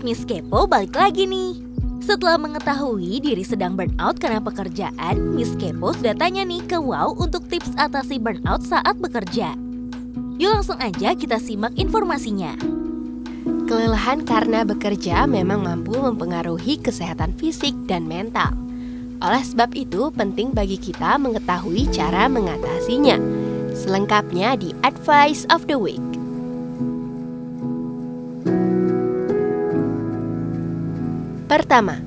Miss Kepo balik lagi nih. Setelah mengetahui diri sedang burnout karena pekerjaan, Miss Kepo sudah tanya nih ke Wow untuk tips atasi burnout saat bekerja. Yuk langsung aja kita simak informasinya. Kelelahan karena bekerja memang mampu mempengaruhi kesehatan fisik dan mental. Oleh sebab itu, penting bagi kita mengetahui cara mengatasinya. Selengkapnya di Advice of the Week. Pertama,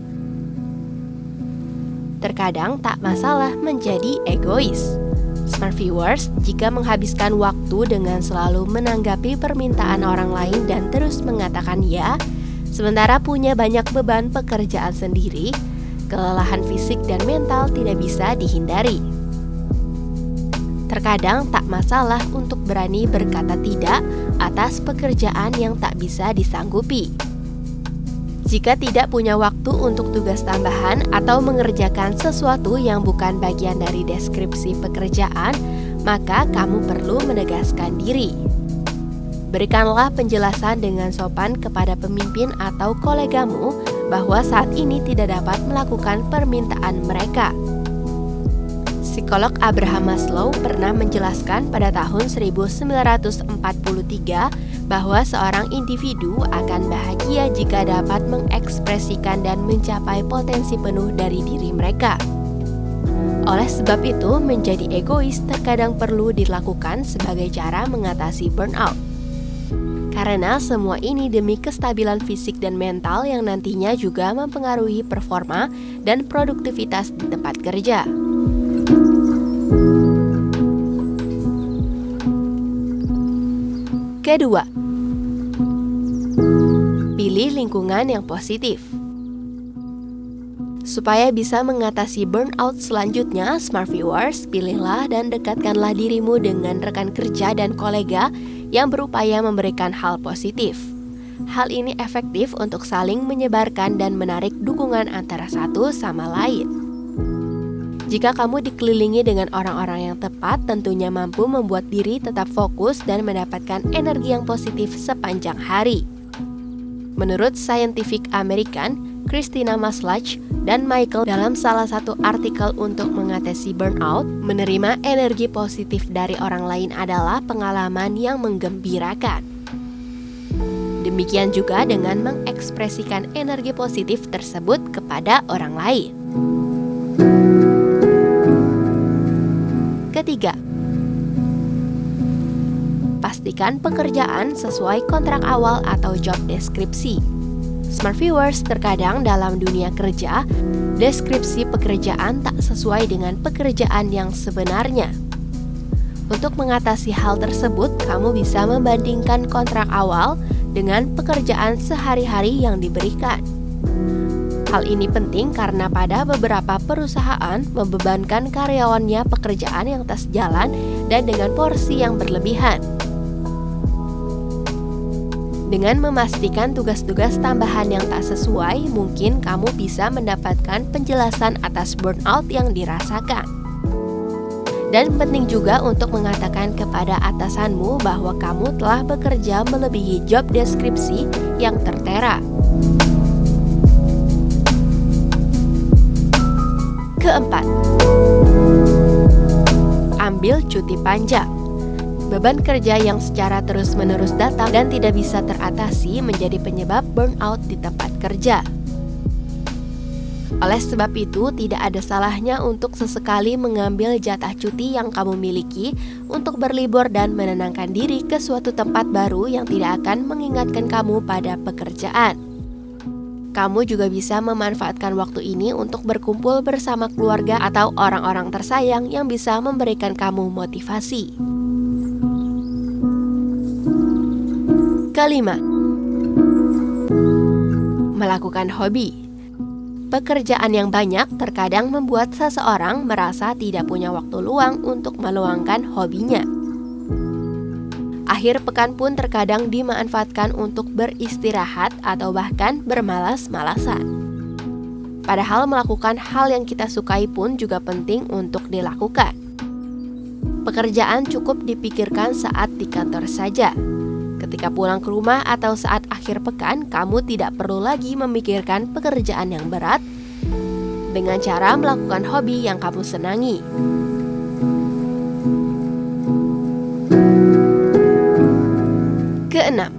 terkadang tak masalah menjadi egois. Smart viewers, jika menghabiskan waktu dengan selalu menanggapi permintaan orang lain dan terus mengatakan ya, sementara punya banyak beban pekerjaan sendiri, kelelahan fisik dan mental tidak bisa dihindari. Terkadang tak masalah untuk berani berkata tidak atas pekerjaan yang tak bisa disanggupi. Jika tidak punya waktu untuk tugas tambahan atau mengerjakan sesuatu yang bukan bagian dari deskripsi pekerjaan, maka kamu perlu menegaskan diri. Berikanlah penjelasan dengan sopan kepada pemimpin atau kolegamu bahwa saat ini tidak dapat melakukan permintaan mereka. Psikolog Abraham Maslow pernah menjelaskan pada tahun 1943 bahwa seorang individu akan bahagia jika dapat mengekspresikan dan mencapai potensi penuh dari diri mereka. Oleh sebab itu, menjadi egois terkadang perlu dilakukan sebagai cara mengatasi burnout. Karena semua ini demi kestabilan fisik dan mental yang nantinya juga mempengaruhi performa dan produktivitas di tempat kerja. Kedua, pilih lingkungan yang positif. Supaya bisa mengatasi burnout selanjutnya, Smart Viewers, pilihlah dan dekatkanlah dirimu dengan rekan kerja dan kolega yang berupaya memberikan hal positif. Hal ini efektif untuk saling menyebarkan dan menarik dukungan antara satu sama lain. Jika kamu dikelilingi dengan orang-orang yang tepat, tentunya mampu membuat diri tetap fokus dan mendapatkan energi yang positif sepanjang hari. Menurut Scientific American, Christina Maslach dan Michael dalam salah satu artikel untuk mengatasi burnout, menerima energi positif dari orang lain adalah pengalaman yang menggembirakan. Demikian juga dengan mengekspresikan energi positif tersebut kepada orang lain. Ketiga, pastikan pekerjaan sesuai kontrak awal atau job deskripsi. Smart Viewers, terkadang dalam dunia kerja, deskripsi pekerjaan tak sesuai dengan pekerjaan yang sebenarnya. Untuk mengatasi hal tersebut, kamu bisa membandingkan kontrak awal dengan pekerjaan sehari-hari yang diberikan. Hal ini penting karena pada beberapa perusahaan membebankan karyawannya pekerjaan yang tak sejalan dan dengan porsi yang berlebihan. Dengan memastikan tugas-tugas tambahan yang tak sesuai, mungkin kamu bisa mendapatkan penjelasan atas burnout yang dirasakan. Dan penting juga untuk mengatakan kepada atasanmu bahwa kamu telah bekerja melebihi job deskripsi yang tertera. Keempat, ambil cuti panjang. Beban kerja yang secara terus-menerus datang dan tidak bisa teratasi menjadi penyebab burnout di tempat kerja. Oleh sebab itu, tidak ada salahnya untuk sesekali mengambil jatah cuti yang kamu miliki untuk berlibur dan menenangkan diri ke suatu tempat baru yang tidak akan mengingatkan kamu pada pekerjaan. Kamu juga bisa memanfaatkan waktu ini untuk berkumpul bersama keluarga atau orang-orang tersayang yang bisa memberikan kamu motivasi. Kelima, melakukan hobi. Pekerjaan yang banyak terkadang membuat seseorang merasa tidak punya waktu luang untuk meluangkan hobinya. Akhir pekan pun terkadang dimanfaatkan untuk beristirahat atau bahkan bermalas-malasan. Padahal melakukan hal yang kita sukai pun juga penting untuk dilakukan. Pekerjaan cukup dipikirkan saat di kantor saja. Ketika pulang ke rumah atau saat akhir pekan, kamu tidak perlu lagi memikirkan pekerjaan yang berat dengan cara melakukan hobi yang kamu senangi. Keenam,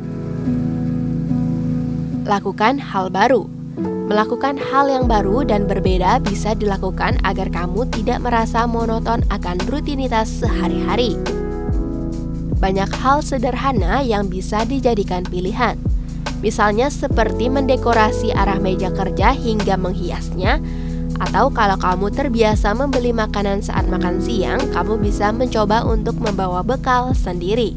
lakukan hal baru. Melakukan hal yang baru dan berbeda bisa dilakukan agar kamu tidak merasa monoton akan rutinitas sehari-hari. Banyak hal sederhana yang bisa dijadikan pilihan. Misalnya seperti mendekorasi arah meja kerja hingga menghiasnya, atau kalau kamu terbiasa membeli makanan saat makan siang, kamu bisa mencoba untuk membawa bekal sendiri.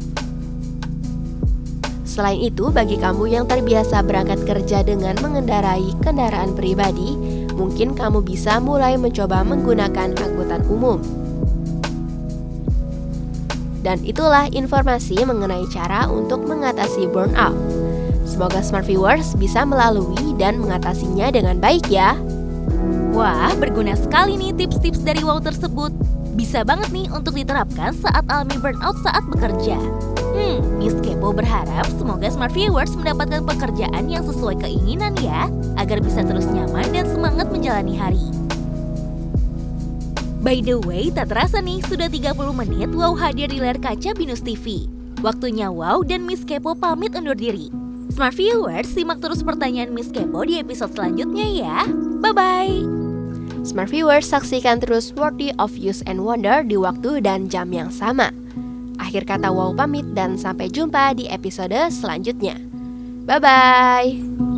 Selain itu, bagi kamu yang terbiasa berangkat kerja dengan mengendarai kendaraan pribadi, mungkin kamu bisa mulai mencoba menggunakan angkutan umum. Dan itulah informasi mengenai cara untuk mengatasi burnout. Semoga Smart Viewers bisa melalui dan mengatasinya dengan baik ya. Wah, berguna sekali nih tips-tips dari Wow tersebut. Bisa banget nih untuk diterapkan saat alami burnout saat bekerja. Miss Kepo berharap semoga Smart Viewers mendapatkan pekerjaan yang sesuai keinginan ya, agar bisa terus nyaman dan semangat menjalani hari. By the way, tak terasa nih, sudah 30 menit Wow hadir di layar kaca Binus TV. Waktunya Wow dan Miss Kepo pamit undur diri. Smart Viewers, simak terus pertanyaan Miss Kepo di episode selanjutnya ya. Bye-bye! Smart Viewers, saksikan terus Worthy of Use and Wonder di waktu dan jam yang sama. Akhir kata Wow pamit dan sampai jumpa di episode selanjutnya. Bye-bye!